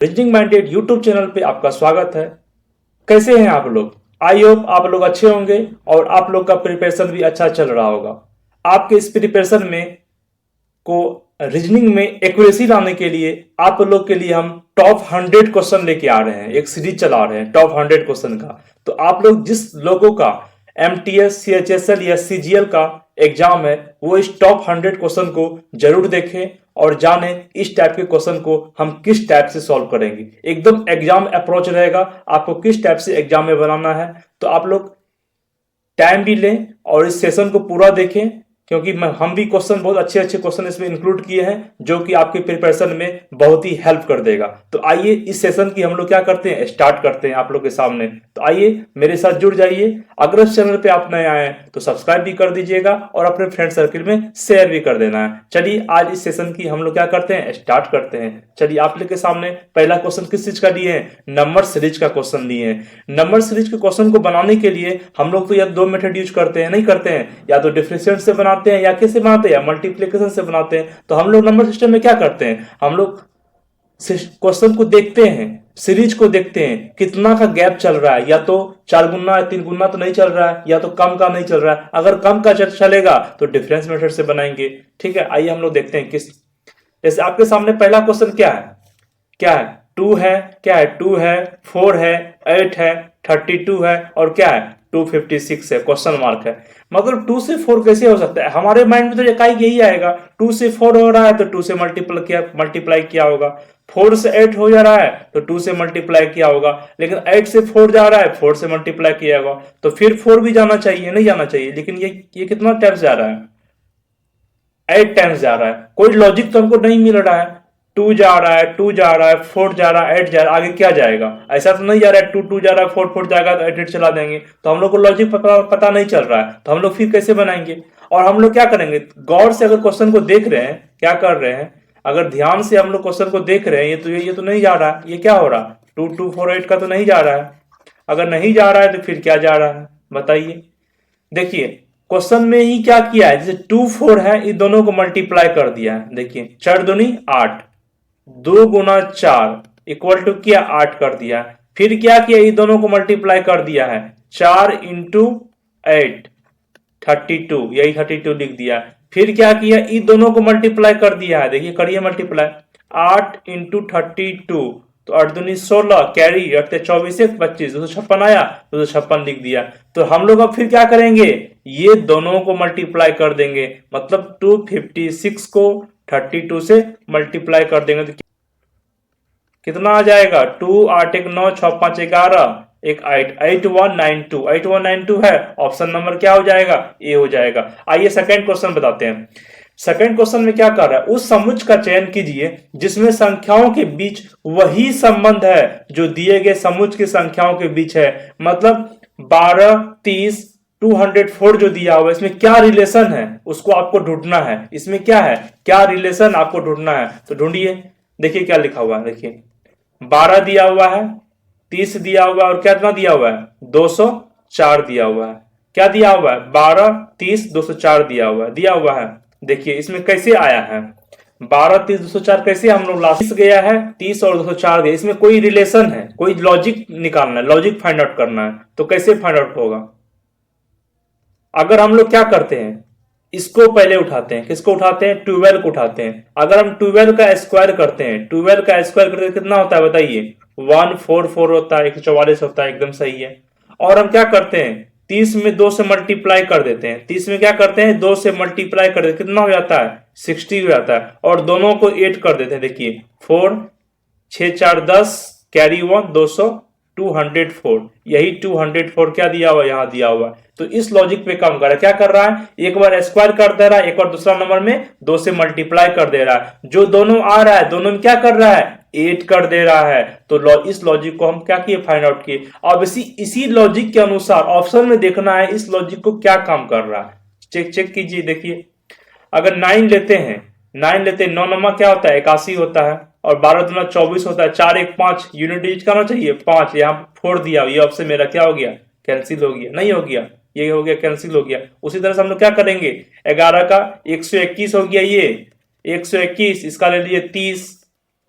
Reasoning minded YouTube channel पे आपका स्वागत है। कैसे हैं आप लोग? आई होप आप लोग अच्छे होंगे और आप लोग का प्रिपरेशन भी अच्छा चल रहा होगा। आपके इस प्रिपरेशन में को रीजनिंग में एक्यूरेसी लाने के लिए आप लोग के लिए हम टॉप 100 क्वेश्चन लेके आ रहे हैं, एक सीरीज चला रहे हैं टॉप 100 क्वेश्चन का। तो आप लोग जिस लोगों का MTS, CHSL या CGL का एग्जाम है वो इस टॉप 100 क्वेश्चन को जरूर देखें और जाने इस टाइप के क्वेश्चन को हम किस टाइप से सॉल्व करेंगे। एकदम एग्जाम अप्रोच रहेगा, आपको किस टाइप से एग्जाम में बनाना है। तो आप लोग टाइम भी लें और इस सेशन को पूरा देखें, क्योंकि हम भी क्वेश्चन बहुत अच्छे अच्छे क्वेश्चन इसमें इंक्लूड किए हैं जो कि आपके प्रिपरेशन में बहुत ही हेल्प कर देगा। तो आइए इस सेशन की हम लोग क्या करते हैं, स्टार्ट करते हैं आप लोग के सामने। तो आइए मेरे साथ जुड़ जाइए। अगर इस चैनल पे आप नए आए हैं तो सब्सक्राइब भी कर दीजिएगा और अपने फ्रेंड सर्किल में शेयर भी कर देना है। चलिए आज इस सेशन की हम लोग क्या करते हैं, स्टार्ट करते हैं। चलिए आप लोग के सामने पहला क्वेश्चन किस चीज का दिए हैं, नंबर सीरीज का क्वेश्चन दिए हैं। नंबर सीरीज के क्वेश्चन को बनाने के लिए हम लोग तो या दो मेथड यूज करते हैं, नहीं करते हैं, या तो डिफरेंशिएट से बनाते हैं या कैसे बनाते हैं, या मल्टीप्लिकेशन से बनाते हैं। तो हम लोग नंबर सिस्टम में क्या करते हैं, हम लोग क्वेश्चन को देखते हैं, सीरीज को देखते हैं कितना का गैप चल रहा है, या तो 4 गुना या 3 गुना तो नहीं चल रहा है, या तो कम का नहीं चल रहा है। अगर कम का चलेगा तो डिफरेंस मेथड से बनाएंगे। ठीक है, आइए हम लोग देखते हैं किस। जैसे आपके सामने पहला क्वेश्चन क्या है, क्या है, 2 है, क्या है, 2 है, 4 है, 8 है, 32 है और क्या है, 256 है, क्वेश्चन मार्क है। मगर 2 से 4 कैसे हो सकता है? हमारे माइंड में तो एकाएक यही आएगा, 2 से 4 हो रहा है तो 2 से मल्टीप्लाई किया होगा, 4 से 8 हो जा रहा है तो 2 से मल्टीप्लाई किया होगा, लेकिन 8 से 4 जा रहा है 4 से मल्टीप्लाई किया होगा, तो फिर 4 भी जाना चाहिए, नहीं जाना चाहिए। लेकिन ये कितना टाइम्स जा रहा है, 8 टाइम्स जा रहा है। कोई लॉजिक तो हमको नहीं मिल रहा है। 2 जा रहा है, 2 जा रहा है, 4 जा रहा है, 8 जा रहा है, आगे क्या जाएगा? ऐसा तो नहीं जा रहा है 2 2 जा रहा है, 4 4 जाएगा तो 8 8 चला देंगे। तो हम लोग को लॉजिक पता नहीं चल रहा है, तो हम लोग फिर कैसे बनाएंगे? और हम लोग क्या करेंगे, गौर से अगर क्वेश्चन को देख रहे हैं, क्या कर रहे हैं, अगर ध्यान से हम लोग क्वेश्चन को देख रहे हैं, ये तो नहीं जा रहा है, ये क्या हो रहा है, 2 2 4 8 का तो नहीं जा रहा है। अगर नहीं जा रहा है तो फिर क्या जा रहा है बताइए। देखिए क्वेश्चन में ही क्या किया है, जैसे 2 4 है, इन दोनों को मल्टीप्लाई कर दिया है। देखिए 4 दूनी 8, 2 गुना 4 इक्वल टू किया 8 कर दिया। फिर क्या किया, इन दोनों को मल्टीप्लाई कर दिया है, 4 इंटू 8 32, यही 32 लिख दिया। फिर क्या किया, इन दोनों को मल्टीप्लाई कर दिया है। देखिए करिए मल्टीप्लाई, 8 इंटू 32 तो 8 दूनी 16, कैरी रखते 24 1 25, 256 आया, 256 लिख दिया। तो हम लोग अब फिर क्या करेंगे, ये दोनों को मल्टीप्लाई कर देंगे, मतलब 256 को 32 से मल्टीप्लाई कर देंगे तो कितना आ जाएगा, 2 8 1 9 6 5 11 एक 8 8192, 8192 है, ऑप्शन नंबर क्या हो जाएगा, ए हो जाएगा। आइए सेकंड क्वेश्चन बताते हैं। सेकंड क्वेश्चन में क्या कर रहा है, उस समुच्चय का चयन कीजिए जिसमें संख्याओं के बीच वही संबंध है जो दिए गए समुच्चय की संख्याओं के बीच है। मतलब 12 30 204 जो दिया हुआ है, इसमें क्या रिलेशन है उसको आपको ढूंढना है। इसमें क्या है, क्या रिलेशन आपको ढूंढना है, तो ढूंढिए। देखिए क्या लिखा हुआ है, देखिए 12 दिया हुआ है, 30 दिया हुआ है और क्या इतना दिया हुआ है, 204 दिया हुआ है। क्या दिया हुआ है, 12 30 204 दिया हुआ है। देखिए इसमें कैसे आया है, 12 30 204 कैसे हम लोग लास्ट गया है, 30 और 204 गया, इसमें कोई रिलेशन है, कोई लॉजिक निकालना है, लॉजिक फाइंड आउट करना है। तो कैसे फाइंड आउट होगा, अगर हम लोग क्या करते हैं, इसको पहले उठाते हैं, किसको उठाते हैं, 12 को उठाते हैं। अगर हम 12 का स्क्वायर करते हैं, 12 का स्क्वायर करते हैं कितना होता है बताइए, 144 होता है, 144 होता है, एकदम सही है। और हम क्या करते हैं, 30 में 2 से मल्टीप्लाई कर देते हैं, 30 में क्या करते हैं, 2 से मल्टीप्लाई कर देते हैं, कितना हो जाता है, 60 हो जाता है। और दोनों को 8 कर देते हैं, देखिए 4 6 4 10 कैरी 1 204, यही 204 क्या दिया हुआ, यहां दिया हुआ। तो इस लॉजिक पे काम कर रहा है, क्या कर रहा है, एक बार स्क्वायर कर दे रहा है, एक बार दूसरा नंबर में 2 से मल्टीप्लाई कर दे रहा है। जो दोनों आ रहा है दोनों में क्या कर रहा है, 8 कर दे रहा है। तो इस लॉजिक को हम क्या किए, फाइंड आउट किए। अब इसी लॉजिक के अनुसार ऑप्शन में देखना है इस लॉजिक को क्या काम कर रहा है। चेक कीजिए। देखिए अगर 9 लेते हैं, 9 नंबर क्या होता है, 81 होता है, और 12 दूना 24 होता है, 4 1 5 यूनिट यूज करना चाहिए 5, यहाँ 4 दिया, ये ऑप्शन मेरा क्या हो गया, कैंसिल हो गया, नहीं हो गया, ये हो गया कैंसिल हो गया। उसी तरह से हम लोग क्या करेंगे, 11 का 121 हो गया, ये 121, इसका ले लिए 30,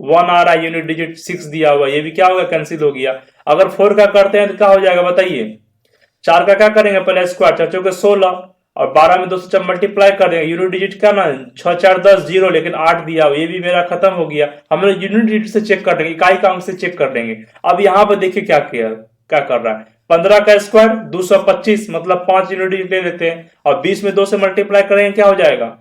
1 आ रहा है, यूनिट डिजिट 6 दिया हुआ है, ये भी क्या होगा, कैंसिल हो गया। अगर 4 का करते हैं तो क्या हो जाएगा बताइए। 4 का क्या करेंगे, पहले स्क्वायर, 4 चौके 16 और 12 में 2 से जब मल्टीप्लाई कर देंगे, यूनिट डिजिट क्या ना 6 4 10 0, लेकिन 8 दिया हुआ, ये भी मेरा खत्म हो गया। हम लोग यूनिट डिजिट से चेक कर देंगे, इकाई का अंक से चेक कर देंगे। अब यहाँ पर देखिए क्या किया, क्या कर रहा है, 15 का स्क्वायर 225, मतलब 5 यूनिट डिजिट ले लेते हैं और 20 में 2 से मल्टीप्लाई करेंगे, क्या हो जाएगा,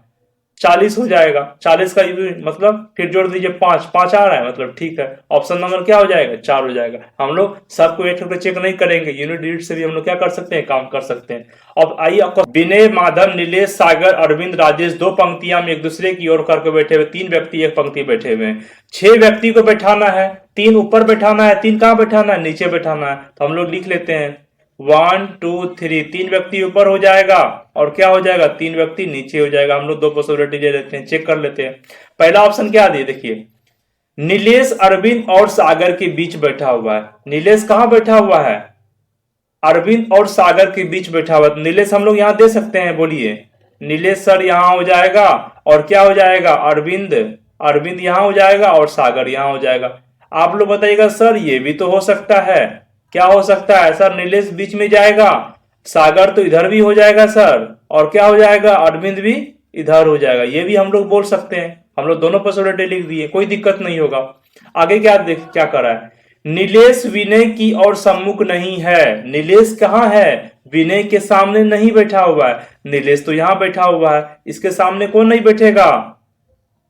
40 हो जाएगा। 40 का मतलब फिर जोड़ दीजिए 5, 5 आ रहा है, मतलब ठीक है। ऑप्शन नंबर क्या हो जाएगा, 4 हो जाएगा। हम लोग सबको एक करके चेक नहीं करेंगे, यूनिट डिजिट से भी हम लोग क्या कर सकते हैं, काम कर सकते हैं। अब आइए आपको, विनय, माधव, नीलेश, सागर, अरविंद, राजेश 2 पंक्तियां में एक दूसरे की ओर करके बैठे हुए, 3 व्यक्ति एक पंक्ति बैठे हुए हैं। 6 व्यक्ति को बैठाना है, 3 ऊपर बैठाना है, 3 कहां बैठाना है, नीचे बैठाना है। तो हम लोग लिख लेते हैं 1 2 3, 3 व्यक्ति ऊपर हो जाएगा और क्या हो जाएगा, 3 व्यक्ति नीचे हो जाएगा। हम लोग 2 पॉसिबिलिटी ले लेते हैं, चेक कर लेते हैं। पहला ऑप्शन क्या दिए, देखिए नीलेश अरविंद और सागर के बीच बैठा हुआ है। नीलेश कहां बैठा हुआ है, अरविंद और सागर के बीच बैठा हुआ है। नीलेश हम लोग यहां दे सकते हैं, बोलिए नीलेश सर यहां हो जाएगा और क्या हो जाएगा, अरविंद, अरविंद यहां हो जाएगा और सागर यहां हो जाएगा। आप लोग बताइएगा सर ये भी तो हो सकता है, क्या हो सकता है सर, नीलेश बीच में जाएगा, सागर तो इधर भी हो जाएगा सर, और क्या हो जाएगा, अरविंद भी इधर हो जाएगा। ये भी हम लोग बोल सकते हैं। हम लोग दोनों पॉसिबिलिटी लिख दिए, कोई दिक्कत नहीं होगा। आगे क्या देख क्या कर रहा है, नीलेश विनय की ओर सम्मुख नहीं है। नीलेश कहाँ है, विनय के सामने नहीं बैठा हुआ है। नीलेश तो यहां बैठा हुआ है, इसके सामने कौन नहीं बैठेगा,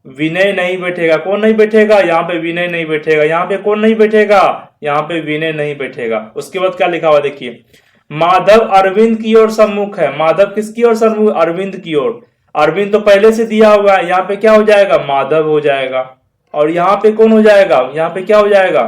विनय नहीं बैठेगा। कौन नहीं बैठेगा, यहाँ पे विनय नहीं बैठेगा। यहाँ पे कौन नहीं बैठेगा, यहाँ पे विनय नहीं बैठेगा। उसके बाद क्या लिखा हुआ देखिए, माधव अरविंद की ओर सम्मुख है। माधव किसकी ओर सम्मुख, अरविंद की ओर। अरविंद तो पहले से दिया हुआ है, यहाँ पे क्या हो जाएगा, माधव हो जाएगा। और यहाँ पे कौन हो जाएगा, यहाँ पे क्या हो जाएगा,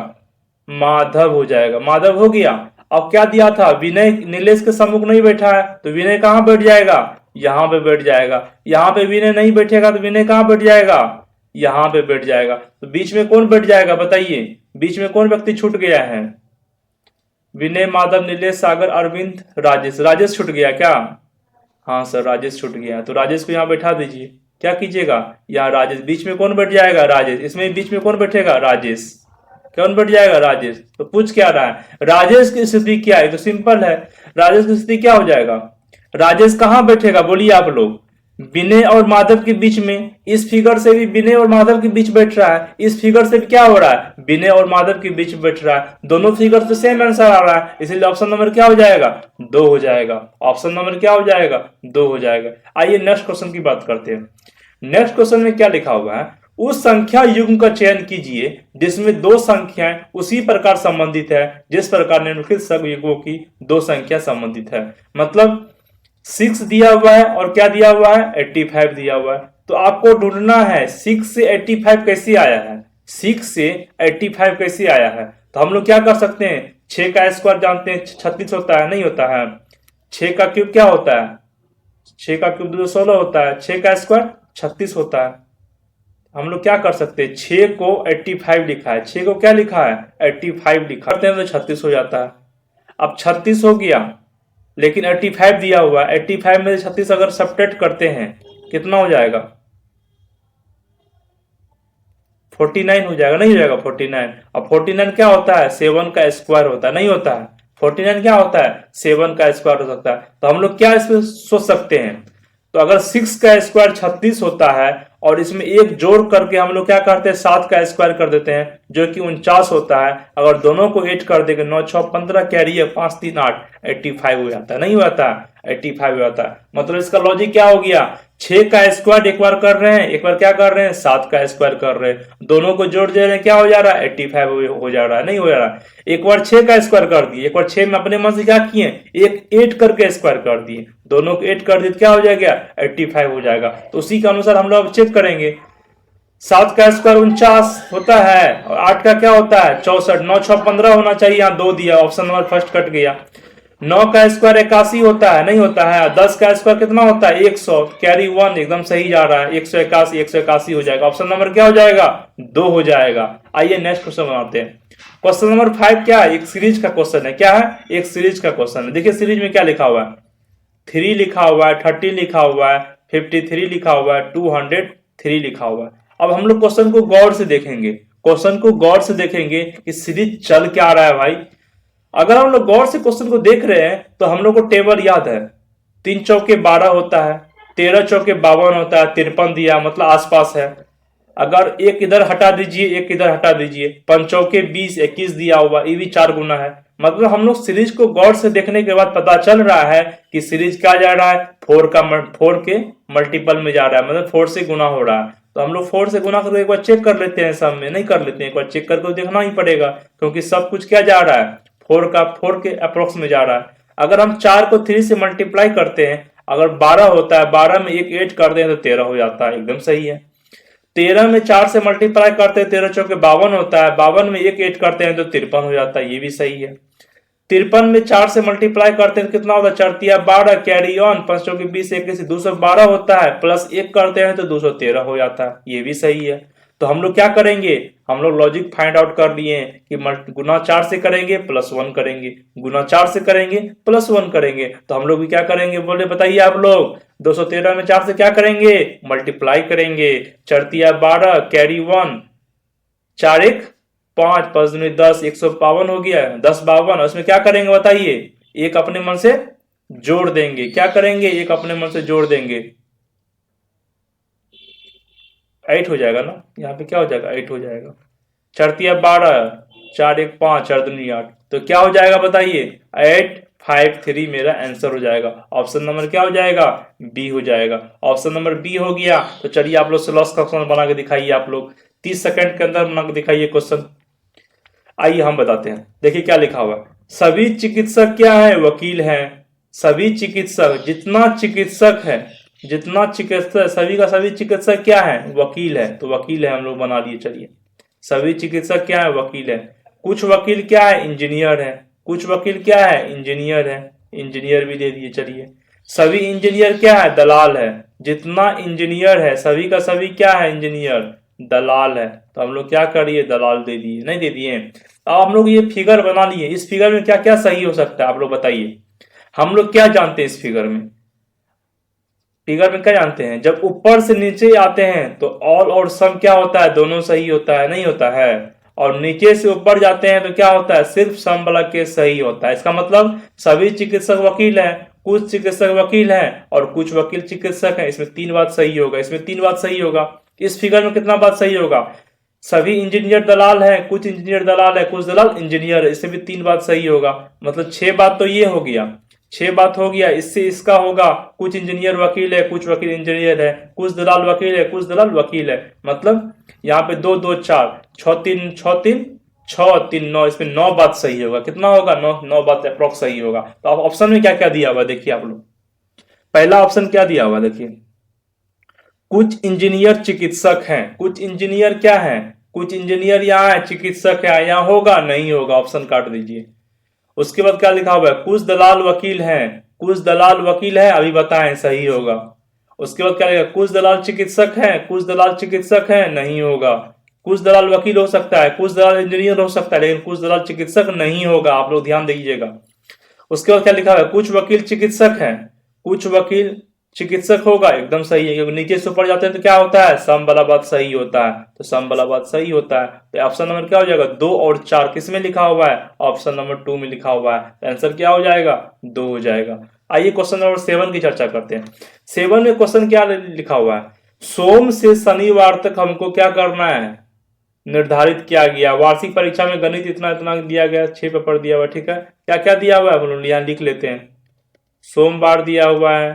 माधव हो जाएगा। माधव हो गया। अब क्या दिया था, विनय नीलेश के सम्मुख नहीं बैठा है, तो विनय कहां बैठ जाएगा, यहां पे बैठ जाएगा। यहां पे विनय नहीं बैठेगा तो विनय कहां बैठ जाएगा, यहां पे बैठ जाएगा। तो बीच में कौन बैठ जाएगा बताइए, बीच में कौन व्यक्ति छूट गया है, विनय, माधव, नीलेश, सागर, अरविंद, राजेश। राजेश छूट गया क्या, हाँ सर राजेश छूट गया। तो राजेश को यहाँ बैठा दीजिए। क्या कीजिएगा, यहाँ राजेश, बीच में कौन बैठ जाएगा, राजेश। इसमें बीच में कौन बैठेगा, राजेश। कौन बैठ जाएगा, राजेश। तो पूछ क्या रहा है, राजेश की स्थिति क्या है, तो सिंपल है, राजेश की स्थिति क्या हो जाएगा, राजेश कहां बैठेगा बोलिए आप लोग, विनय और माधव के बीच में। इस फिगर से भी विनय और माधव के बीच बैठ रहा है, इस फिगर से भी क्या हो रहा है, विनय और माधव के बीच बैठ रहा है। दोनों फिगर से सेम आंसर आ रहा है, इसलिए ऑप्शन नंबर क्या हो जाएगा, 2 हो जाएगा। ऑप्शन नंबर क्या हो जाएगा, 2 हो जाएगा। आइए नेक्स्ट क्वेश्चन की बात करते हैं। नेक्स्ट क्वेश्चन में क्या लिखा हुआ है, उस संख्या युग्म का चयन कीजिए जिसमें 2 संख्याएं उसी प्रकार संबंधित है जिस प्रकार निम्नलिखित संयुग्मों की 2 संख्या संबंधित है। मतलब 6 दिया हुआ है और क्या दिया हुआ है, 85 दिया हुआ है। तो आपको ढूंढना है 6 से 85 कैसे आया है, 6 से 85 कैसे आया है। तो हम लोग क्या कर सकते हैं, 6 का स्क्वायर जानते हैं 36 होता है, नहीं होता है। 6 का क्यूब क्या होता है, 6 का क्यूब 216 होता है, 6 का स्क्वायर 36 होता है। हम लोग क्या कर सकते हैं, 6 को 85 लिखा है, 6 को क्या लिखा है, 85 लिखा है, तो 36 हो जाता है। अब 36 हो गया, लेकिन 85 दिया हुआ है, 85 में 36 अगर सब्ट्रैक्ट करते हैं कितना हो जाएगा, 49 हो जाएगा, नहीं हो जाएगा 49। अब 49 क्या होता है, 7 का स्क्वायर होता है, नहीं होता है। 49 क्या होता है, 7 का स्क्वायर हो सकता है। तो हम लोग क्या इसमें सोच सकते हैं, तो अगर 6 का स्क्वायर 36 होता है और इसमें एक जोड़ करके हम लोग क्या करते हैं, 7 का स्क्वायर कर देते हैं जो कि 49 होता है। अगर दोनों को ऐड कर देंगे 9 6 15 कैरी है 5 3 8, 85 हो जाता है, नहीं होता है, 85 हो जाता है। मतलब इसका लॉजिक क्या हो गया, 6 का स्क्वायर एक बार कर रहे हैं, एक बार क्या कर रहे हैं, 7 का स्क्वायर कर रहे हैं, दोनों को जोड़ दे रहे हैं, क्या हो जा रहा है, 85 हो जा रहा है, नहीं हो जा रहा। एक बार 6 का स्क्वायर कर दिए, एक बार 6 में अपने मन से क्या किए, एक 8 करके स्क्वायर कर दिए, दोनों को 8 कर दिए, क्या हो जाएगा, 85 हो जाएगा। तो उसी के अनुसार हम लोग चेक करेंगे। 7 का स्क्वायर 49 होता है और 8 का क्या होता है, 64। 9 6 15 होना चाहिए, यहाँ 2 दिया, ऑप्शन नंबर फर्स्ट कट गया। 9 का स्क्वायर 81 होता है, नहीं होता है। 10 का स्क्वायर कितना होता है, 100, कैरी 1 एकदम सही जा रहा है, 181 181 हो जाएगा। ऑप्शन नंबर क्या हो जाएगा, 2 हो जाएगा। आइए नेक्स्ट क्वेश्चन बनाते हैं। क्वेश्चन नंबर 5 क्या है, एक सीरीज का क्वेश्चन है। क्या है, एक सीरीज का क्वेश्चन है। देखिए सीरीज में क्या लिखा हुआ है, 3 लिखा हुआ है, 30 लिखा हुआ है, 53 लिखा हुआ है, 203 लिखा हुआ है। अब हम लोग क्वेश्चन को गौर से देखेंगे, क्वेश्चन को गौर से देखेंगे कि सीरीज चल क्या रहा है भाई। अगर हम लोग गौर से क्वेश्चन को देख रहे हैं तो हम लोग को टेबल याद है, 3 चौके 12 होता है, 13 चौके 52 होता है, 53 दिया मतलब आसपास है। अगर एक इधर हटा दीजिए, एक इधर हटा दीजिए, 5 चौके 20, 21 दिया हुआ, ये भी 4 गुना है। मतलब हम लोग सीरीज को गौर से देखने के बाद पता चल रहा है कि सीरीज क्या जा रहा है, 4 के मल्टीपल में जा रहा है, मतलब 4 से गुना हो रहा है। तो हम लोग 4 से गुना करके एक बार चेक कर लेते हैं, सब में नहीं कर लेते हैं, एक बार चेक करके देखना ही पड़ेगा, क्योंकि सब कुछ क्या जा रहा है, 4 के अप्रोक्स में जा रहा है। अगर हम 4 को 3 से मल्टीप्लाई करते हैं, अगर 12 होता है, 12 में एक 8 कर दें तो 13 हो जाता है, एकदम सही है। 13 में 4 से मल्टीप्लाई करते हैं, 13 चौके 52 होता है, 52 में एक 8 करते हैं तो 53 हो जाता है, ये भी सही है। 53 में 4 से मल्टीप्लाई करते हैं तो कितना होता है, 4 12 कैरी ऑन, 5 चौके 20, 21 212 होता है, प्लस 1 करते हैं तो 213 हो जाता है, ये भी सही है। तो हम लोग क्या करेंगे, हम लोग लॉजिक फाइंड आउट कर लिए कि गुना 4 से करेंगे प्लस 1 करेंगे, गुना 4 से करेंगे प्लस 1 करेंगे। तो हम लोग भी क्या करेंगे, बोले बताइए आप लोग, 213 में 4 से क्या करेंगे, मल्टीप्लाई करेंगे। 4 12 कैरी 1, 4 1 5, 5 दूनी 10, 152 हो गया, 10 52। उसमें क्या करेंगे बताइए, एक अपने मन से जोड़ देंगे। क्या करेंगे, एक अपने मन से जोड़ देंगे, 8 हो जाएगा ना, यहाँ पे क्या हो जाएगा, 8 हो जाएगा। 4 12, 4 1 5, 4 दूनी 8, तो क्या हो जाएगा बताइए, 8 5 3 मेरा आंसर हो जाएगा। ऑप्शन नंबर क्या हो जाएगा, बी हो जाएगा। ऑप्शन नंबर बी हो गया। तो चलिए आप लोग स्लॉस का क्वेश्चन बना के दिखाइए, आप लोग 30 सेकंड के अंदर बना के दिखाइए क्वेश्चन। आइए हम बताते हैं, देखिए क्या लिखा हुआ है। सभी चिकित्सक क्या है, वकील हैं। सभी चिकित्सक, जितना चिकित्सक है, जितना चिकित्सक, सभी का सभी चिकित्सक क्या है, वकील है। तो वकील है हम लोग बना दिए। चलिए सभी चिकित्सक क्या है, वकील है। कुछ वकील क्या है, इंजीनियर है। कुछ वकील क्या है, इंजीनियर है, इंजीनियर भी दे दिए। चलिए सभी इंजीनियर क्या है, दलाल है। जितना इंजीनियर है, सभी का सभी क्या है, इंजीनियर, दलाल है। तो हम लोग क्या करिए, दलाल दे दिए, नहीं दे दिए। अब हम लोग ये फिगर बना लिए, इस फिगर में क्या क्या सही हो सकता है आप लोग बताइए। हम लोग क्या जानते हैं इस फिगर में, फिगर में क्या जानते हैं, जब ऊपर से नीचे आते हैं तो ऑल और सम क्या होता है, दोनों सही होता है, नहीं होता है। और नीचे से ऊपर जाते हैं तो क्या होता है, सिर्फ सम वाला केस सही होता है। इसका मतलब सभी चिकित्सक वकील हैं, कुछ चिकित्सक वकील हैं और कुछ वकील चिकित्सक हैं। इसमें 3 बात सही होगा, इसमें 3 बात सही होगा। इस फिगर में कितना बात सही होगा, सभी इंजीनियर दलाल है, कुछ इंजीनियर दलाल है, कुछ दलाल इंजीनियर है, इससे भी 3 बात सही होगा। मतलब 6 बात तो ये हो गया, 6 बात हो गया। इससे इसका होगा, कुछ इंजीनियर वकील है, कुछ वकील इंजीनियर है, कुछ दलाल वकील है, कुछ दलाल वकील है। मतलब यहाँ पे 2 2 4, 6 3 6 3 6 3 9, इसमें 9 बात सही होगा। कितना होगा, 9 बात अप्रोक्स सही होगा। तो अब ऑप्शन में क्या क्या दिया हुआ देखिए आप लोग। पहला ऑप्शन क्या दिया हुआ देखिए, कुछ इंजीनियर चिकित्सक हैं। कुछ इंजीनियर क्या है, कुछ इंजीनियर यहाँ है, चिकित्सक है, यहाँ होगा नहीं होगा, ऑप्शन काट दीजिए। उसके बाद क्या लिखा हुआ है, कुछ दलाल वकील हैं। कुछ दलाल वकील है, अभी बताएं सही होगा। उसके बाद क्या लिखा, कुछ दलाल चिकित्सक हैं, कुछ दलाल चिकित्सक हैं, नहीं होगा। कुछ दलाल वकील हो सकता है, कुछ दलाल इंजीनियर हो सकता है, लेकिन कुछ दलाल चिकित्सक नहीं होगा, आप लोग ध्यान दीजिएगा। उसके बाद क्या लिखा है, कुछ वकील चिकित्सक हैं। कुछ वकील चिकित्सक होगा, एकदम सही है, क्योंकि नीचे से ऊपर जाते हैं तो क्या होता है, सम वाला बात सही होता है। तो सम वाला बात सही होता है। तो ऑप्शन नंबर क्या हो जाएगा, 2 और 4 किस में लिखा हुआ है, ऑप्शन नंबर 2 में लिखा हुआ है। तो आंसर क्या हो जाएगा, 2 हो जाएगा। आइए क्वेश्चन नंबर 7 की चर्चा करते हैं। 7 में क्वेश्चन क्या लिखा हुआ है, सोम से शनिवार तक हमको क्या करना है, निर्धारित किया गया। वार्षिक परीक्षा में गणित इतना इतना दिया गया, 6 पेपर दिया हुआ, ठीक है। क्या क्या दिया हुआ है हम लोग यहाँ लिख लेते हैं। सोमवार दिया हुआ है,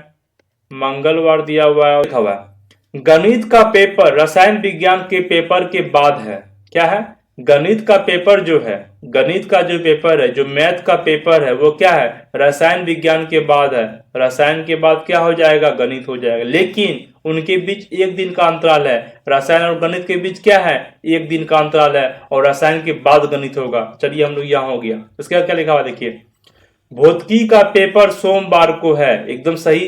मंगलवार दिया हुआ है, लिखा हुआ है गणित का पेपर रसायन विज्ञान के पेपर के बाद है। क्या है, गणित का पेपर जो है, गणित का जो पेपर है, जो मैथ का पेपर है, वो क्या है, रसायन विज्ञान के बाद है। रसायन के बाद क्या हो जाएगा, गणित हो जाएगा। लेकिन उनके बीच 1 दिन का अंतराल है। रसायन और गणित के बीच क्या है, 1 दिन का अंतराल है, और रसायन के बाद गणित होगा। चलिए हम लोग यहाँ हो गया। उसके बाद क्या लिखा हुआ देखिए, भौतिकी का पेपर सोमवार को है, एकदम सही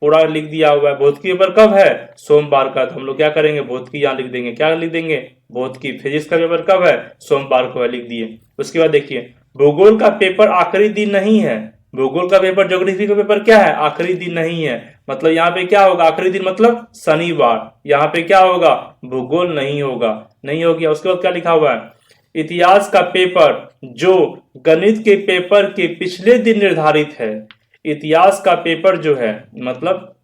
पूरा लिख दिया हुआ है। भौतिकी पेपर कब है, सोमवार का। तो हम लोग क्या करेंगे, भौतिकी यहाँ लिख देंगे, क्या लिख देंगे, भौतिकी। फिजिक्स का पेपर कब है, सोमवार को है, लिख दिए। उसके बाद देखिए, भूगोल का पेपर आखिरी दिन नहीं है। भूगोल का पेपर, ज्योग्राफी का पेपर क्या है, आखिरी दिन नहीं है। मतलब यहाँ पे क्या होगा, आखिरी दिन मतलब शनिवार, यहाँ पे क्या होगा, भूगोल नहीं होगा, नहीं हो गया। उसके बाद क्या लिखा हुआ है, इतिहास का पेपर जो गणित के पेपर के पिछले दिन निर्धारित है। इतिहास का पेपर जो है, मतलब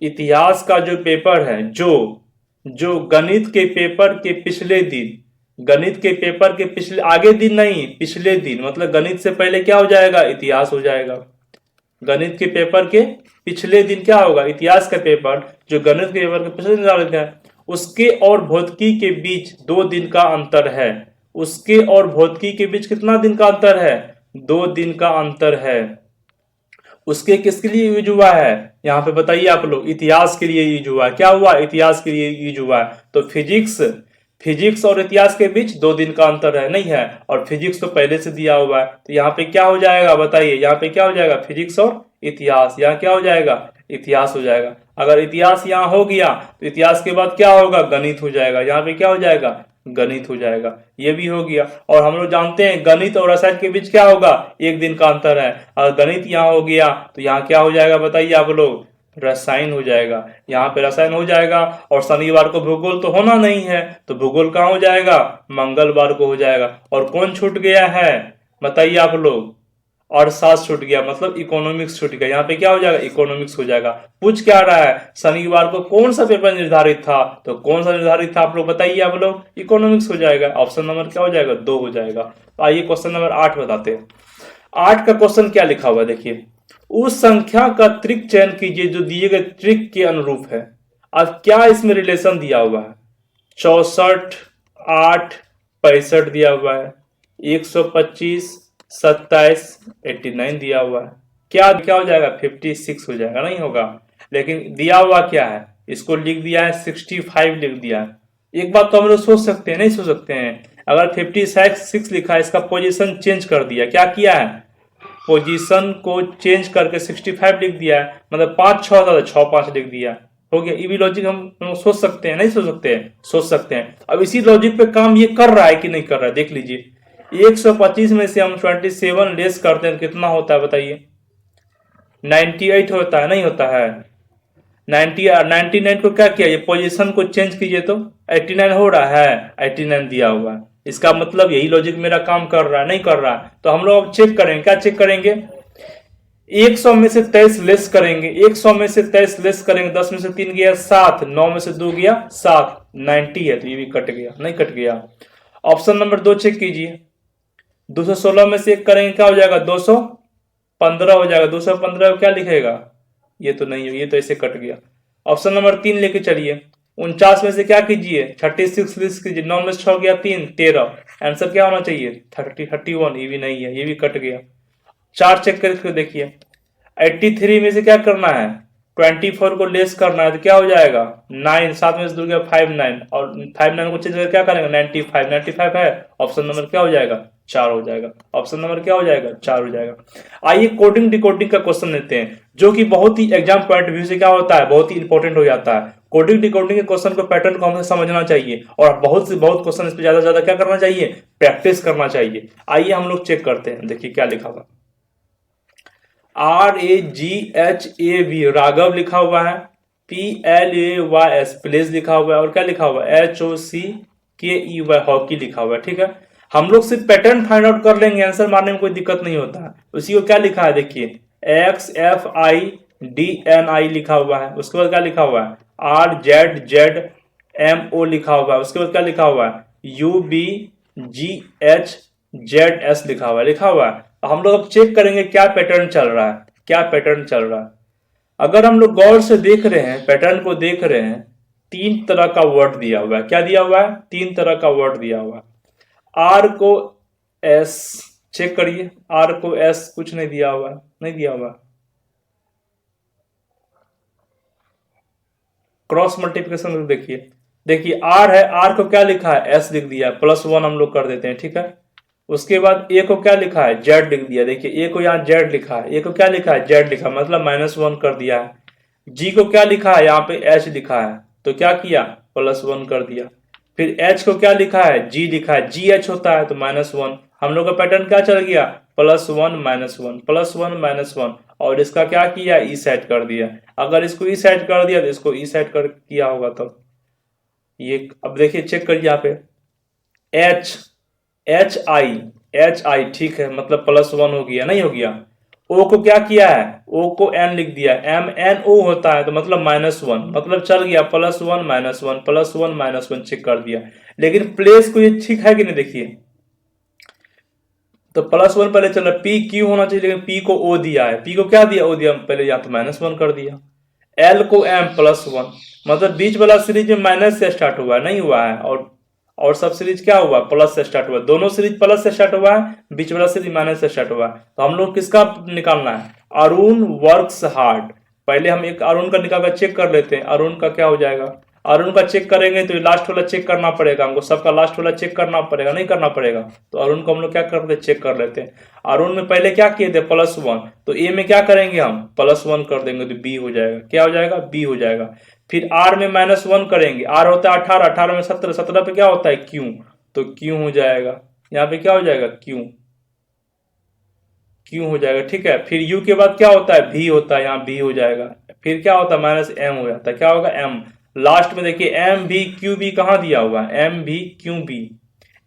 इतिहास का जो पेपर है जो जो गणित के पेपर के पिछले दिन, गणित के पेपर के पिछले, आगे दिन नहीं, पिछले दिन, मतलब गणित से पहले क्या हो जाएगा, इतिहास हो जाएगा। गणित के पेपर के पिछले दिन क्या होगा, इतिहास का पेपर जो गणित के पेपर के पिछले दिन निर्धारित है। उसके और भौतिकी के बीच 2 दिन का अंतर है। उसके और भौतिकी के बीच कितना दिन का अंतर है, 2 दिन का अंतर है। उसके किसके लिए यूज हुआ है, यहाँ पे बताइए आप लोग, इतिहास के लिए यूज हुआ है। क्या हुआ, इतिहास के लिए यूज हुआ है। तो फिजिक्स और इतिहास के बीच 2 दिन का अंतर है, नहीं है, और फिजिक्स तो पहले से दिया हुआ है। तो यहाँ पे क्या हो जाएगा बताइए, यहाँ पे क्या हो जाएगा, फिजिक्स और इतिहास, यहाँ क्या हो जाएगा, इतिहास हो जाएगा। अगर इतिहास यहाँ हो गया तो इतिहास के बाद क्या होगा, गणित हो जाएगा, यहाँ पे क्या हो जाएगा, गणित हो जाएगा। ये भी हो गया। और हम लोग जानते हैं गणित और रसायन के बीच क्या होगा, 1 दिन का अंतर है। अगर गणित यहाँ हो गया तो यहाँ क्या हो जाएगा बताइए आप लोग, रसायन हो जाएगा। यहाँ पे रसायन हो जाएगा। और शनिवार को भूगोल तो होना नहीं है, तो भूगोल कहाँ हो जाएगा, मंगलवार को हो जाएगा। और कौन छूट गया है बताइए आप लोग, अर्थशास्त्र छूट गया, मतलब इकोनॉमिक्स छूट गया। यहाँ पे क्या हो जाएगा, इकोनॉमिक्स हो जाएगा। पूछ क्या रहा है, शनिवार को कौन सा पेपर निर्धारित था, तो कौन सा निर्धारित था आप लोग बताइए, आप लोग, इकोनॉमिक्स हो जाएगा। ऑप्शन नंबर क्या हो जाएगा, 2 हो जाएगा। तो आइए क्वेश्चन नंबर 8 बताते हैं। 8 का क्वेश्चन क्या लिखा हुआ है देखिए, उस संख्या का त्रिक चयन कीजिए जो दिए गए त्रिक के अनुरूप है। अब क्या इसमें रिलेशन दिया हुआ है, 64, 8, 65 दिया हुआ है, 125, 27, 89 दिया हुआ है। क्या क्या हो जाएगा, 56 हो जाएगा, नहीं होगा। लेकिन दिया हुआ क्या है, इसको लिख दिया है 65 लिख दिया है। एक बात तो हम लोग सोच सकते हैं, नहीं सोच सकते हैं, अगर 56 लिखा है, इसका पोजीशन चेंज कर दिया, क्या किया है, पोजीशन को चेंज करके 65 लिख दिया है, मतलब 5 6 था, 6 5 लिख दिया, हो गया। ये भी लॉजिक हम लोग सोच सकते हैं, नहीं सोच सकते हैं, सोच सकते हैं। अब इसी लॉजिक पे काम ये कर रहा है कि नहीं कर रहा है, देख लीजिए। 125 में से हम 27 लेस करते हैं, कितना होता है बताइए, 98 होता है, नहीं होता है। 99 को क्या किया, ये पोजीशन को चेंज कीजिए तो 89 हो रहा है, 89 दिया हुआ है। इसका मतलब यही लॉजिक मेरा काम कर रहा है, नहीं कर रहा है। तो हम लोग अब चेक करेंगे, क्या चेक करेंगे, 100 में से 23 लेस करेंगे, 100 में से 23 लेस करेंगे, 10 में से 3 गया 7, 9 में से 2 गया 7, 90 है, तो ये भी कट गया, नहीं कट गया। ऑप्शन नंबर 2 चेक कीजिए, 216 में से 1 करेंगे, क्या हो जाएगा, 215 हो जाएगा। 215 क्या लिखेगा, ये तो नहीं है, ये तो ऐसे कट गया। ऑप्शन नंबर 3 लेके चलिए, 49 में से क्या कीजिए, 36 लिस्ट कीजिए, 9 में से 6 गया 3, 13, आंसर क्या होना चाहिए, 31, ये भी नहीं है, ये भी कट गया। 4 चेक करके देखिए, 83 में से क्या करना है, 24 को लेस करना है, तो क्या हो जाएगा, 9, 7 में से दूर गया 5 9, और 5 9 को चेंज करके क्या करेंगे, 95 है। ऑप्शन नंबर क्या हो जाएगा, 4 हो जाएगा। ऑप्शन नंबर क्या हो जाएगा, 4 हो जाएगा। आइए कोडिंग डिकोडिंग का क्वेश्चन लेते हैं, जो कि बहुत ही एग्जाम पॉइंट व्यू से क्या होता है, बहुत ही इंपॉर्टेंट हो जाता है। कोडिंग डिकोडिंग के क्वेश्चन को, पैटर्न को हमें समझना चाहिए, और बहुत से बहुत क्वेश्चन इस पर ज्यादा से ज्यादा क्या करना चाहिए, प्रैक्टिस करना चाहिए। आइए हम लोग चेक करते हैं, देखिए क्या लिखा हुआ, RAGHAV राघव लिखा हुआ है, PLAYS प्लेस लिखा हुआ है, और क्या लिखा हुआ है, HOCKEY हॉकी लिखा हुआ है। ठीक है, हम लोग सिर्फ पैटर्न फाइंड आउट कर लेंगे, आंसर मारने में कोई दिक्कत नहीं होता है। उसी को क्या लिखा है देखिए, XFIDNI लिखा हुआ है, उसके बाद क्या लिखा हुआ है, RZZMO लिखा हुआ है, उसके बाद क्या लिखा हुआ है, UBGHZS लिखा हुआ है। हम लोग अब चेक करेंगे क्या पैटर्न चल रहा है, क्या पैटर्न चल रहा है। अगर हम लोग गौर से देख रहे हैं, पैटर्न को देख रहे हैं, 3 तरह का वर्ड दिया हुआ है। क्या दिया हुआ है, 3 तरह का वर्ड दिया हुआ है। आर को एस, चेक करिए, आर को एस कुछ नहीं दिया हुआ है, नहीं दिया हुआ। क्रॉस मल्टीप्लिकेशन देखिए आर है, आर को क्या लिखा है, एस लिख दिया, +1 हम लोग कर देते हैं। ठीक है, उसके बाद ए को क्या लिखा है, जेड लिख दिया। देखिए ए को यहाँ जेड लिखा है, ए को क्या लिखा है, जेड लिखा, मतलब -1 कर दिया है। जी को क्या लिखा है, यहाँ पे एच लिखा है, तो क्या किया, +1 कर दिया। फिर एच को क्या लिखा है, जी लिखा है, जी एच होता है तो -1। हम लोग का पैटर्न क्या चल गया, +1 -1 +1 -1, और इसका क्या किया, ई सेट कर दिया। अगर इसको ई सेट कर दिया तो इसको ई सेट कर किया होगा तब ये। अब देखिए चेक करिए यहाँ पे, एच एच आई ठीक है, मतलब +1 हो गया, नहीं हो गया। ओ को क्या किया है, ओ को एन लिख दिया, MNO होता है तो मतलब -1, मतलब चल गया +1 -1 +1 -1 चेक कर दिया। लेकिन प्लेस को ये ठीक है कि नहीं, देखिए तो +1 पहले चल रहा, पी क्यू होना चाहिए, लेकिन पी को ओ दिया है, पी को क्या दिया, ओ दिया, पहले यहाँ तो -1 कर दिया। एल को एम +1, मतलब बीच वाला सीरीज में माइनस से स्टार्ट हुआ है, नहीं हुआ है, और सब सीरीज क्या हुआ, प्लस से स्टार्ट हुआ, दोनों सीरीज प्लस से स्टार्ट हुआ है, बीच वाला सीरीज माइनस से स्टार्ट हुआ है। तो हम लोग किसका निकालना है, अरुण वर्क्स हार्ड। पहले हम एक अरुण का निकाल कर चेक कर लेते हैं, अरुण का क्या हो जाएगा। अरुण का चेक करेंगे तो लास्ट वाला चेक करना पड़ेगा हमको, सबका लास्ट वाला चेक करना पड़ेगा, नहीं करना पड़ेगा। तो अरुण को हम लोग क्या करते हैं, चेक कर लेते हैं। अरुण में पहले क्या किए थे, +1, तो ए में क्या करेंगे हम, +1 कर देंगे तो बी हो जाएगा, क्या हो जाएगा, बी हो जाएगा। फिर आर में -1 करेंगे, आर होता है 18, 18 में 17, 17 पे क्या होता है, क्यू, तो क्यू हो जाएगा, यहाँ पे क्या हो जाएगा, क्यू, क्यू हो जाएगा, ठीक है। फिर यू के बाद क्या होता है, भी होता है, यहाँ भी हो जाएगा। फिर क्या होता है, -m हो जाता है, क्या होगा, m। लास्ट में देखिए एम भी क्यू बी कहाँ दिया हुआ है, एम भी Q B,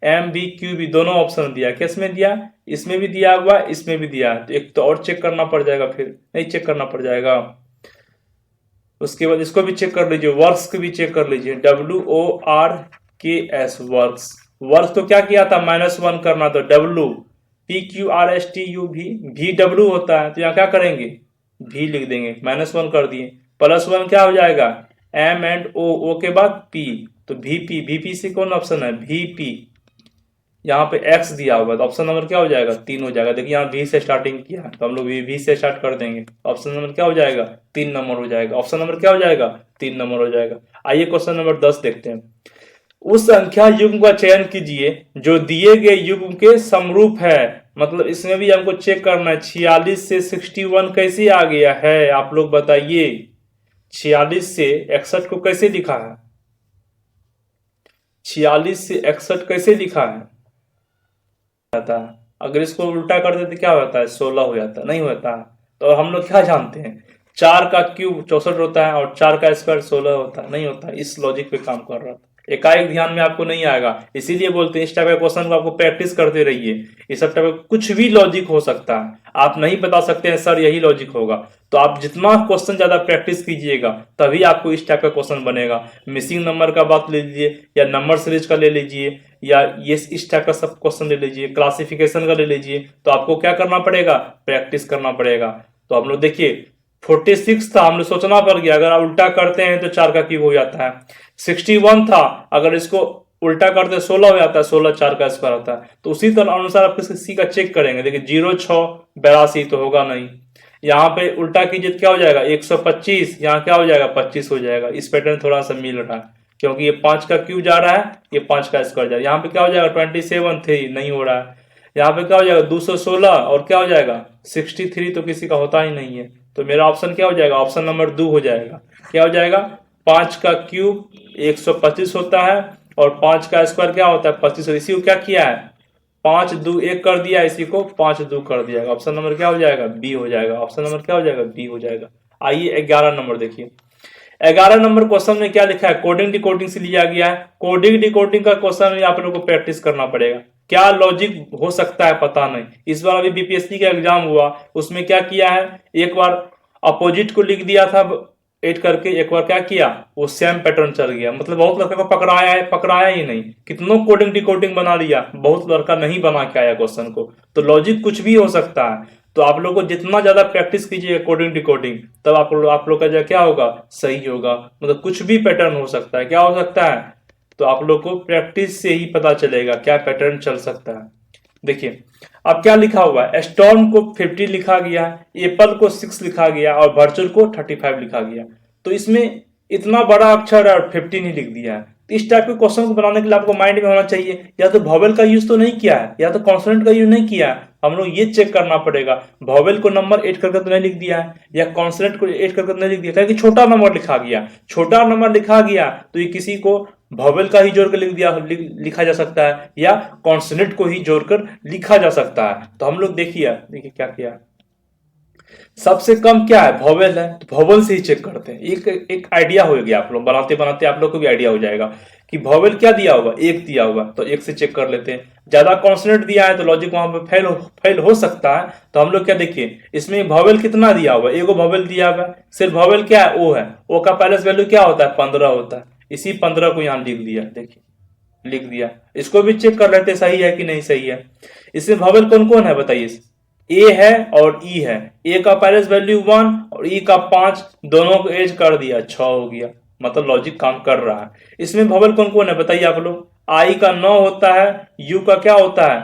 M B Q B दोनों ऑप्शन दिया, किसमें दिया, इसमें भी दिया हुआ है, इसमें भी दिया है, तो एक तो और चेक करना पड़ जाएगा, फिर नहीं चेक करना पड़ जाएगा। उसके बाद इसको भी चेक कर लीजिए, वर्क्स को भी चेक कर लीजिए, WORKS वर्क्स, वर्क्स तो क्या किया था, -1 करना, तो W PQRSTU भी डब्ल्यू होता है, तो यहाँ क्या करेंगे, भी लिख देंगे, -1 कर दिए, +1 क्या हो जाएगा, M एंड O के बाद P, तो VP से कौन ऑप्शन है, VP, यहाँ पे X दिया होगा तो ऑप्शन नंबर क्या हो जाएगा, 3 हो जाएगा। देखिए यहाँ V से स्टार्टिंग किया है तो हम लोग V से स्टार्ट कर देंगे, ऑप्शन नंबर क्या हो जाएगा, 3 नंबर हो जाएगा, ऑप्शन नंबर क्या हो जाएगा, 3 नंबर हो जाएगा। आइए क्वेश्चन नंबर 10 देखते हैं। उस संख्या युग्म का चयन कीजिए जो दिए गए युग्म के समरूप है, मतलब इसमें भी हमको चेक करना है 46 से 61 कैसे आ गया है, आप लोग बताइए। 46 से 61 को कैसे लिखा है, 46 से 61 कैसे लिखा है, अगर इसको उल्टा कर देते क्या होता है, 16 हो जाता, नहीं होता। तो हम लोग क्या जानते हैं, 4 का क्यूब 64 होता है और 4 का स्क्वायर 16 होता है, नहीं होता। इस लॉजिक पे काम कर रहा था, एकाएक ध्यान में आपको नहीं आएगा, इसीलिए बोलते हैं इस टाइप का क्वेश्चन को आपको प्रैक्टिस करते रहिए। इस सब टाइप का कुछ भी लॉजिक हो सकता है, आप नहीं बता सकते हैं सर यही लॉजिक होगा, तो आप जितना क्वेश्चन ज्यादा प्रैक्टिस कीजिएगा तभी आपको इस टाइप का क्वेश्चन बनेगा। मिसिंग नंबर का बात ले लीजिए या नंबर सीरीज का ले लीजिए या ये इस टाइप का सब क्वेश्चन ले लीजिए, क्लासिफिकेशन का ले लीजिए, तो आपको क्या करना पड़ेगा, प्रैक्टिस करना पड़ेगा। तो हम लोग देखिए 46 था, हम लोग सोचना पड़ गया, अगर आप उल्टा करते हैं तो 4 का क्यूब हो जाता है। 61 था, अगर इसको उल्टा करते 16 हो जाता है, 16 4 का स्क्वायर होता है। तो उसी तरह अनुसार आप किसी का चेक करेंगे, देखिए 0 6 82 तो होगा नहीं, यहाँ पे उल्टा कीजिए क्या हो जाएगा 125, यहाँ क्या हो जाएगा 25 हो जाएगा। इस पैटर्न थोड़ा सा मिल रहा है क्योंकि ये 5 का क्यूब जा रहा है, ये 5 का स्क्वायर जा रहा है। यहाँ पे क्या हो जाएगा 27 3 नहीं हो रहा है, यहाँ पे क्या हो जाएगा 216 और क्या हो जाएगा 63, तो किसी का होता ही नहीं है। तो मेरा ऑप्शन क्या हो जाएगा, ऑप्शन नंबर 2 हो जाएगा। क्या हो जाएगा, 5 का क्यूब 125 होता है और 5 का स्क्वायर क्या होता है 25। इसी को क्या किया है 5 2 1 कर दिया, इसी को 5 2 कर दिया, ऑप्शन नंबर क्या हो जाएगा, बी हो जाएगा। ऑप्शन नंबर क्या हो जाएगा, बी हो जाएगा। आइए 11 नंबर देखिए। 11 नंबर क्वेश्चन में क्या लिखा है, कोडिंग डिकोडिंग से लिया गया है। कोडिंग डिकोडिंग का क्वेश्चन में आप लोगों को प्रैक्टिस करना पड़ेगा, क्या लॉजिक हो सकता है पता नहीं। इस बार अभी बीपीएससी का एग्जाम हुआ, उसमें क्या किया है, एक बार अपोजिट को लिख दिया था 8 करके, एक बार क्या किया वो सेम पैटर्न चल गया, मतलब बहुत लड़का को पकड़ाया ही नहीं, कितनों कोडिंग डिकोडिंग बना लिया, बहुत लड़का नहीं बना के आया क्वेश्चन को। तो लॉजिक कुछ भी हो सकता है, तो आप लोग को जितना ज्यादा प्रैक्टिस कीजिएगा कोडिंग डिकोडिंग, तब आप लोग का जो क्या होगा, सही होगा। मतलब कुछ भी पैटर्न हो सकता है, क्या हो सकता है, तो आप लोग को प्रैक्टिस से ही पता चलेगा क्या पैटर्न चल सकता है। देखिए अब क्या लिखा हुआ है, स्टॉर्म को 50 लिखा गया, एप्पल को 6 लिखा गया और वर्चुअल को 35 लिखा गया। तो इसमें इतना बड़ा अक्षर है और 50 ही लिख दिया है। तो इस टाइप के क्वेश्चन को बनाने के लिए आपको माइंड में होना चाहिए, या तो वॉवेल का यूज तो नहीं किया है, या तो कॉन्सोनेंट का यूज नहीं किया है। हम लोग ये चेक करना पड़ेगा, वॉवेल को नंबर 8 करके तो नहीं लिख दिया है, या कॉन्सोनेंट को 8 करके तो नहीं लिख दिया, क्योंकि छोटा नंबर लिखा गया, छोटा नंबर लिखा गया तो ये किसी को वॉवेल का ही जोड़कर लिखा जा सकता है या कॉन्सोनेंट को ही जोड़कर लिखा जा सकता है। तो हम लोग देखिए क्या किया, सबसे कम क्या है, वॉवेल है, तो वॉवेल से ही चेक करते हैं। एक आइडिया हो गया, आप लोग बनाते बनाते आप लोग को भी आइडिया हो जाएगा कि वॉवेल क्या दिया होगा, एक दिया होगा, तो एक से चेक कर लेते हैं। ज्यादा कॉन्सोनेंट दिया है तो लॉजिक वहां पे फेल हो सकता है। तो हम लोग क्या देखिए, इसमें वॉवेल कितना दिया हुआ, एगो वॉवेल दिया हुआ है, सिर्फ वॉवेल क्या है, ओ है, ओ का पैलेस वैल्यू क्या होता है, 15 होता है। इसी 15 को यहाँ लिख दिया, देखिए लिख दिया। इसको भी चेक कर लेते सही है कि नहीं सही है। इसमें वॉवेल कौन कौन है बताइए, ए है और ई है। ए का पैलेस वैल्यू 1 और ई का 5, दोनों को एज कर दिया, 6 हो गया, मतलब लॉजिक काम कर रहा है। इसमें वॉवेल कौन कौन है बताइए आप लोग, आई का 9 होता है, यू का क्या होता है,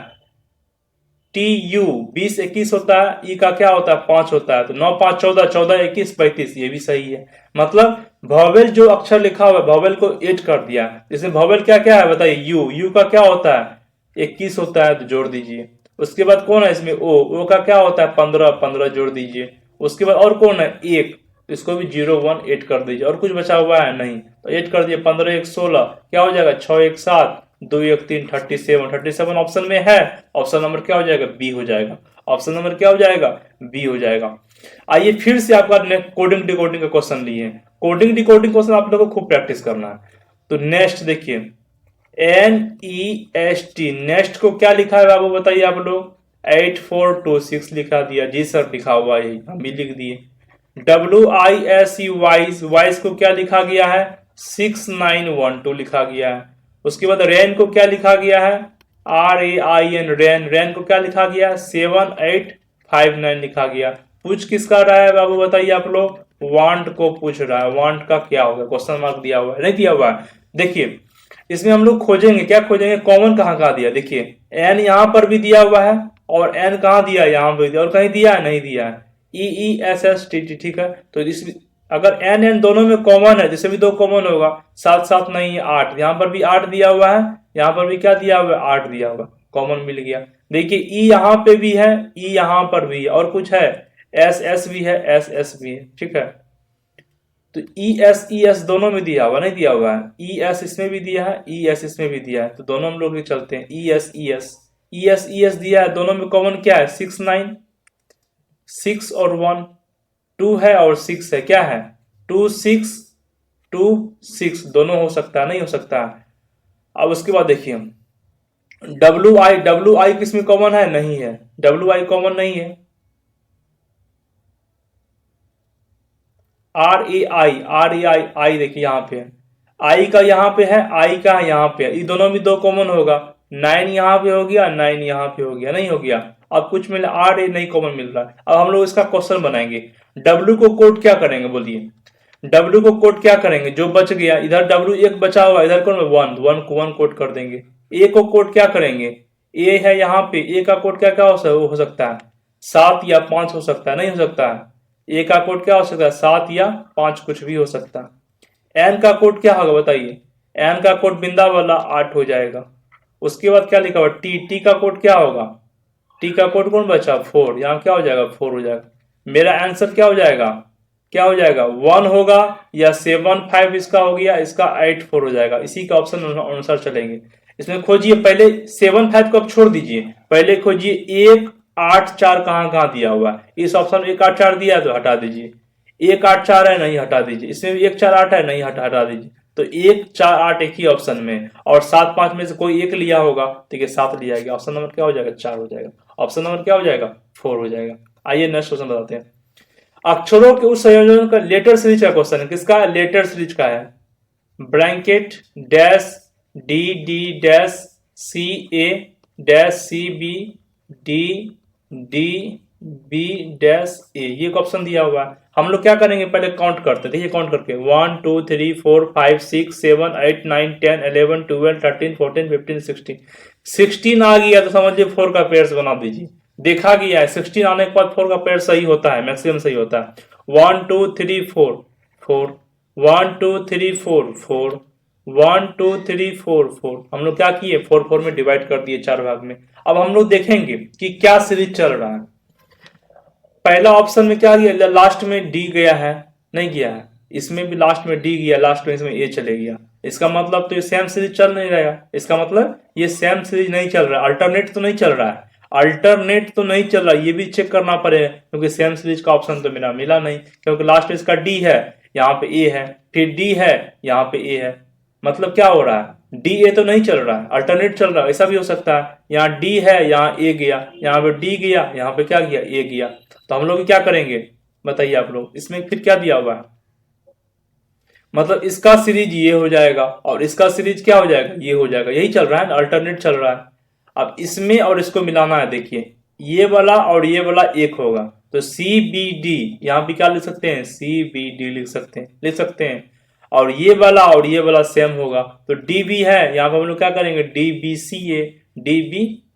टी यू 20 21 होता है, ई का क्या होता है 5 होता है, तो 9 5 14, 14 21 35, ये भी सही है। मतलब वॉवेल जो अक्षर लिखा हुआ है वॉवेल को एड कर दिया। इसमें वॉवेल क्या क्या है बताइए, यू, यू का क्या होता है 21 होता है, तो जोड़ दीजिए। उसके बाद कौन है इसमें, ओ का क्या होता है 15, 15 जोड़ दीजिए। उसके बाद और कौन है, एक, इसको भी 0 1 8 कर दीजिए। और कुछ बचा हुआ है नहीं, तो 8 कर दिए, 15 1 16, क्या हो जाएगा 6 1 7, 2 1 3 37 ऑप्शन में है। ऑप्शन नंबर क्या हो जाएगा, बी हो जाएगा। ऑप्शन नंबर क्या हो जाएगा, बी हो जाएगा। आइए फिर से आपका कोडिंग डिकोडिंग का क्वेश्चन लिए। कोडिंग डिकोडिंग क्वेश्चन आप लोगों को खूब प्रैक्टिस करना है। तो नेक्स्ट देखिए, NEST, नेक्स्ट को क्या लिखा है बाबू बताइए आप लोग, 8426 लिखा दिया, जी सर लिखा हुआ है, हम भी लिख दिए। WISE, वाइस, वाइस को क्या लिखा गया है, 6912 लिखा गया है। उसके बाद रेन को क्या लिखा गया है, RAIN, रेन, रेन को क्या लिखा गया है, 7859 लिखा गया। पूछ किसका रहा है बाबू बताइए आप लोग, वांट को पूछ रहा है। वांट का क्या होगा, क्वेश्चन मार्क दिया हुआ है, नहीं दिया हुआ है। देखिए इसमें हम लोग खोजेंगे, क्या खोजेंगे, कॉमन कहाँ कहाँ दिया, देखिए एन यहाँ पर भी दिया हुआ है और एन कहाँ दिया है, यहाँ पर दिया, और कहीं दिया है, नहीं दिया है, EESSTT, ठीक है। तो इस अगर एन एन दोनों में कॉमन है, जैसे भी दो कॉमन होगा, साथ साथ नहीं है 8, यहाँ पर भी 8 दिया हुआ है, यहाँ पर भी क्या दिया हुआ है, 8 दिया हुआ, कॉमन मिल गया। देखिए ई यहाँ पे भी है, ई यहाँ पर भी है, और कुछ है, एस भी है, एस भी है, ठीक है। तो ES दोनों में दिया हुआ, नहीं दिया हुआ है, ES इसमें भी दिया है, ES इसमें भी दिया है, तो दोनों हम लोग भी चलते हैं, ES दिया है, दोनों में कॉमन क्या है, 6 9, 6 और 1, 2 है और 6 है, क्या है 2 6, 2 6, दोनों हो सकता है, नहीं हो सकता है। अब उसके बाद देखिए WI किसमें कॉमन है, नहीं है, WI कॉमन नहीं है। RAI देखिए यहाँ पे है, आई का यहाँ पे है, आई का यहाँ पे है, ये दोनों में दो कॉमन होगा, 9 यहाँ पे हो गया, 9 यहाँ पे हो गया, नहीं हो गया। अब कुछ मिला, RA नहीं कॉमन मिल रहा है। अब हम लोग इसका क्वेश्चन बनाएंगे, W को कोड क्या करेंगे बोलिए, W को कोड क्या करेंगे, जो बच गया इधर W एक बचा हुआ, इधर कौन 1 को 1 कोड कर देंगे। A को कोड क्या करेंगे, A है यहाँ पे, A का कोड क्या क्या हो सकता है, 7 या 5 हो सकता है, नहीं हो सकता है। ए का कोड क्या हो सकता है, 7 या 5, कुछ भी हो सकता है। एन का कोड क्या होगा बताइए, एन का कोड बिंदा वाला 8 हो जाएगा। उसके बाद क्या लिखा हुआ, टी का कोड क्या होगा, टी का कोड कौन बचा 4, यहाँ क्या हो जाएगा 4 हो जाएगा। मेरा आंसर क्या हो जाएगा, क्या हो जाएगा 1 होगा या 7 5 इसका हो गया, इसका 8 4 हो जाएगा। इसी का ऑप्शन अनुसार चलेंगे। इसमें खोजिए, पहले 7 5 को आप छोड़ दीजिए, पहले खोजिए 1 8 4 कहाँ कहाँ दिया हुआ है। इस ऑप्शन में 1 8 4 दिया है तो हटा दीजिए, 1 8 4 है नहीं, हटा दीजिए। इसमें भी 1 4 8 है नहीं, हटा दीजिए। तो 1 4 8 एक ही ऑप्शन में, और 7 5 में से कोई एक लिया होगा, ठीक है 7 लिया गया। ऑप्शन नंबर क्या हो जाएगा, 4 हो जाएगा। ऑप्शन नंबर क्या हो जाएगा, 4 हो जाएगा। आइए नेक्स्ट क्वेश्चन बताते हैं। अक्षरों के उस संयोजन का लेटर सीरीज का क्वेश्चन है, किसका, लेटर सीरीज का है। Bracket dash D D dash C A dash C B D D B dash A, ये ऑप्शन दिया हुआ है। हम लोग क्या करेंगे, पहले काउंट करते हैं, देखिए काउंट करके 1 2 3 4 5 6 7 8 9 10 11 12 13 14 15 16, 16 आ गया तो समझिए 4 का पेयर्स बना दीजिए। देखा गया है 16 आने के बाद 4 का पेयर सही होता है, मैक्सिमम सही होता है। 1 2 3 4 4, 1 2 3 4 4, 1 2 3 4 4, हम लोग क्या किए 4 4 में डिवाइड कर दिए 4 भाग में। अब हम लोग देखेंगे कि क्या सीरीज चल रहा है। पहला ऑप्शन में क्या गया, लास्ट में डी गया है, नहीं गया है। इसमें भी लास्ट में डी गया, लास्ट में इसमें ए चले गया। इसका मतलब तो ये सेम सीरीज चल नहीं रहेगा, इसका मतलब ये सेम सीरीज नहीं चल रहा है, अल्टरनेट तो नहीं चल रहा है, अल्टरनेट तो नहीं चल रहा, ये भी चेक करना पड़ेगा क्योंकि सेम सीरीज का ऑप्शन तो मेरा मिला नहीं, क्योंकि लास्ट इसका डी है, यहाँ पे ए है, फिर डी है, यहाँ पे ए है, मतलब क्या हो रहा है, डी ए तो नहीं चल रहा है, अल्टरनेट चल रहा है, ऐसा भी हो सकता है, यहाँ डी है, यहाँ ए गया, यहाँ पे डी गया, यहाँ पे क्या गया, ए गया, तो हम लोग क्या करेंगे बताइए आप लोग, इसमें फिर क्या दिया हुआ है, मतलब इसका सीरीज ये हो जाएगा और इसका सीरीज क्या हो जाएगा, ये हो जाएगा, यही चल रहा है ना, अल्टरनेट चल रहा है। अब इसमें और इसको मिलाना है, देखिए ये वाला और ये वाला एक होगा, तो सी बी डी, यहाँ पे क्या लिख सकते हैं, सी बी डी लिख सकते हैं, और ये वाला सेम होगा, तो डी बी है, यहाँ पर हम लोग क्या करेंगे, डी बी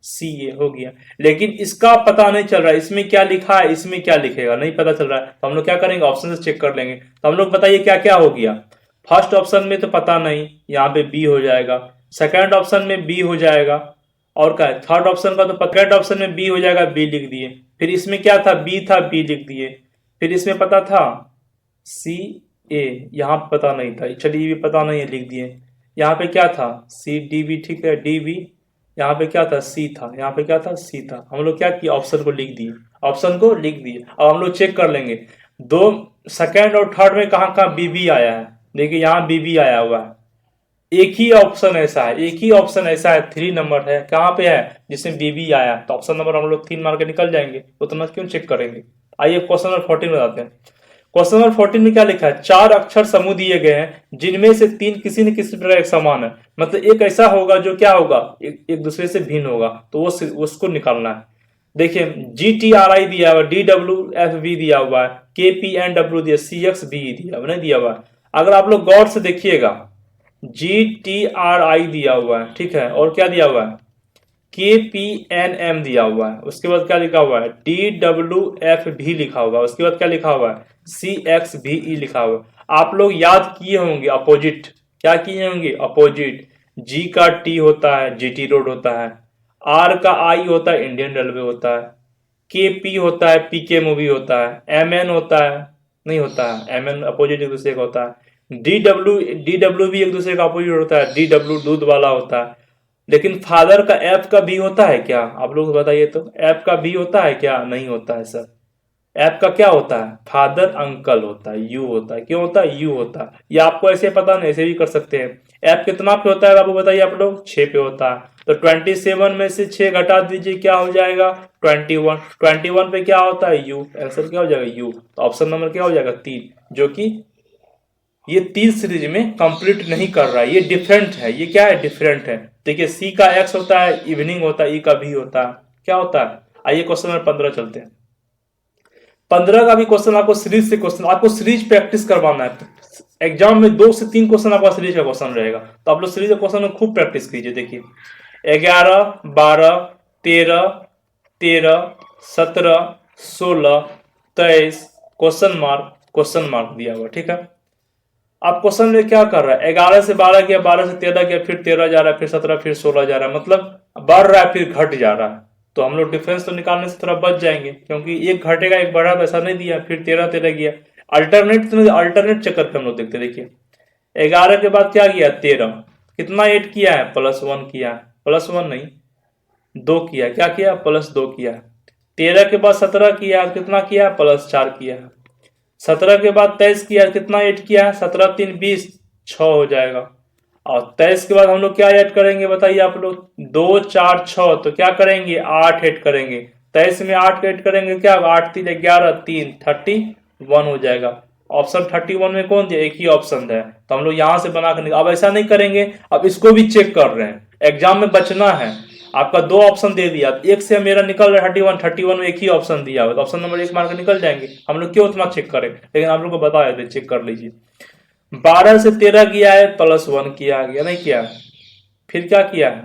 सी ए हो गया, लेकिन इसका पता नहीं चल रहा है, इसमें क्या लिखा है, इसमें क्या लिखेगा नहीं पता चल रहा है, तो हम लोग क्या करेंगे, ऑप्शन से चेक कर लेंगे, तो हम लोग बताइए क्या क्या हो गया, फर्स्ट ऑप्शन में तो पता नहीं, यहाँ पे बी हो जाएगा, सेकंड ऑप्शन में बी हो जाएगा, और क्या है, थर्ड ऑप्शन का तो सेकंड ऑप्शन में बी हो जाएगा, बी लिख दिए, फिर इसमें क्या था, बी था, बी लिख दिए, फिर इसमें पता था सी ए, यहाँ पता नहीं था, चलिए ये भी पता नहीं है, लिख दिए, यहाँ पे क्या था सी डी बी, ठीक है डी बी, यहाँ पे क्या था सी था, यहाँ पे क्या था सी था, हम लोग क्या किया, ऑप्शन को लिख दिए, ऑप्शन को लिख दिए। अब हम लोग चेक कर लेंगे दो, सेकंड और थर्ड में कहाँ कहाँ बीबी आया है, देखिए यहाँ बीबी आया हुआ है, एक ही ऑप्शन ऐसा है, एक ही ऑप्शन ऐसा है, 3 नंबर है, कहाँ पे है जिसमें बीबी आया, तो ऑप्शन नंबर हम लोग 3 मार के निकल जाएंगे, उतना क्यों चेक करेंगे। आइए क्वेश्चन नंबर 14 बताते हैं। क्वेश्चन नंबर 14 में क्या लिखा है, 4 अक्षर समूह दिए गए हैं जिनमें से 3 किसी न किसी तरह एक समान है, मतलब एक ऐसा होगा जो क्या होगा, एक दूसरे से भिन्न होगा, तो वो उसको निकालना है। देखिए GTRI दिया हुआ है, DWFV दिया हुआ है, KPNW दिया, CXB दिया हुआ, नहीं दिया हुआ है। अगर आप लोग गौर से देखिएगा, GTRI दिया हुआ है, ठीक है, और क्या दिया हुआ है, KPNM दिया हुआ है, उसके बाद क्या लिखा हुआ है, DWFV लिखा हुआ है, उसके बाद क्या लिखा हुआ है, CXVE लिखा हुआ है। आप लोग याद किए होंगे अपोजिट, क्या किए होंगे, अपोजिट, G का T होता है, GT रोड होता है, R का I होता है, इंडियन रेलवे होता है, KP होता है, PK मूवी होता है, MN होता है, नहीं होता है, MN अपोजिट एक दूसरे का होता है, DW भी एक दूसरे का अपोजिट होता है, DW दूध वाला होता है, लेकिन फादर का एफ का भी होता है क्या, आप लोग बताइए तो, एफ का भी होता है क्या, नहीं होता है सर, एफ का क्या होता है, फादर अंकल होता है, यू होता है, क्यों होता है, यू होता है, ये आपको ऐसे पता नहीं, ऐसे भी कर सकते हैं। एफ कितना पे होता है बाबू बताइए आप लोग, 6 पे होता है, तो 27 में से 6 घटा दीजिए, क्या हो जाएगा 21 पे क्या होता है, यू, आंसर क्या हो जाएगा यू, तो ऑप्शन नंबर क्या हो जाएगा 3, जो कि ये 3 सीरीज में कंप्लीट नहीं कर रहा है, ये डिफरेंट है, ये क्या है, डिफरेंट है। देखिए सी का एक्स होता है, इवनिंग होता है, ई का भी होता है, क्या होता है। आइए क्वेश्चन नंबर 15 चलते हैं। 15 का भी क्वेश्चन आपको सीरीज से क्वेश्चन, आपको सीरीज प्रैक्टिस करवाना है, एग्जाम में 2 से 3 क्वेश्चन आपका सीरीज का क्वेश्चन रहेगा, तो आप लोग सीरीज का क्वेश्चन में खूब प्रैक्टिस कीजिए। देखिए 11, 12, 13, 17, 16, 23 क्वेश्चन मार्क दिया हुआ, ठीक है। आप क्वेश्चन में क्या कर रहा है, 11 से 12 किया, 12 से 13 किया, फिर 13 जा रहा है, फिर 17, फिर 16 जा रहा है, मतलब बढ़ रहा है फिर घट जा रहा है, तो हम लोग डिफरेंस तो निकालने से थोड़ा बच जाएंगे, क्योंकि एक घटेगा एक बढ़ा, तो ऐसा नहीं दिया, फिर 13 गया, अल्टरनेट चक्कर पे हम लोग देखते। देखिए 11 के बाद क्या किया, 13, कितना 8 किया है, +1 किया, +1 नहीं 2 किया, क्या किया, +2 किया। 13 के बाद 17 किया, कितना किया, +4 किया। 17 के बाद 23 किया, कितना 8 किया, 17 3 20, 6 हो जाएगा। और 23 के बाद हम लोग क्या ऐड करेंगे बताइए आप लोग, 2 4 6, तो क्या करेंगे 8 ऐड करेंगे, 23 में 8 ऐड करेंगे, क्या 8 3 11 3 31 हो जाएगा। ऑप्शन 31 में कौन दिया, एक ही ऑप्शन है, तो हम लोग यहाँ से बना कर, अब ऐसा नहीं करेंगे, अब इसको भी चेक कर रहे हैं, एग्जाम में बचना है। आपका 2 ऑप्शन दे दिया, एक से मेरा निकल रहा है 31 में एक ही ऑप्शन दिया हुआ, तो ऑप्शन नंबर 1 मार के निकल जाएंगे, हम लोग क्यों उतना चेक करें, लेकिन आप लोग को बताया थे, चेक कर लीजिए। 12 से 13 किया है, +1 किया गया, नहीं किया, फिर क्या किया है,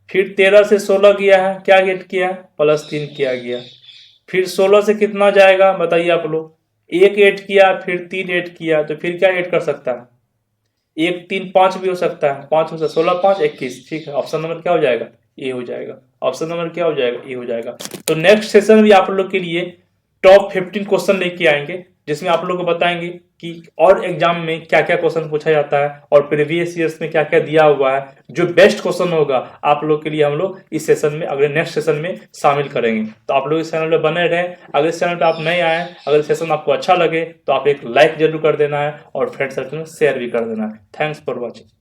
फिर 13 से 16 किया है, क्या गेट किया है, +3 किया गया, फिर 16 से कितना जाएगा बताइए आप लोग, 1 ऐड किया, फिर 3 ऐड किया, तो फिर क्या ऐड कर सकता है, 1 3 5 भी हो सकता है, 5 हो सकता है, 16 5 21, ठीक है। ऑप्शन नंबर क्या हो जाएगा, ए हो जाएगा, ऑप्शन नंबर क्या हो जाएगा, ए हो जाएगा। तो नेक्स्ट सेशन भी आप लोग के लिए टॉप 15 क्वेश्चन लेके आएंगे, जिसमें आप लोग को बताएंगे कि और एग्जाम में क्या क्या क्वेश्चन पूछा जाता है और प्रीवियस ईयर्स में क्या क्या दिया हुआ है। जो बेस्ट क्वेश्चन होगा आप लोग के लिए हम लोग इस सेशन में, अगले नेक्स्ट सेशन में शामिल करेंगे। तो आप लोग इस चैनल पे बने रहें। अगर इस चैनल पे आप नए आए, अगर सेशन आपको अच्छा लगे तो आप एक लाइक जरूर कर देना है और फ्रेंड सर्कल में शेयर भी कर देना है। Thanks for watching.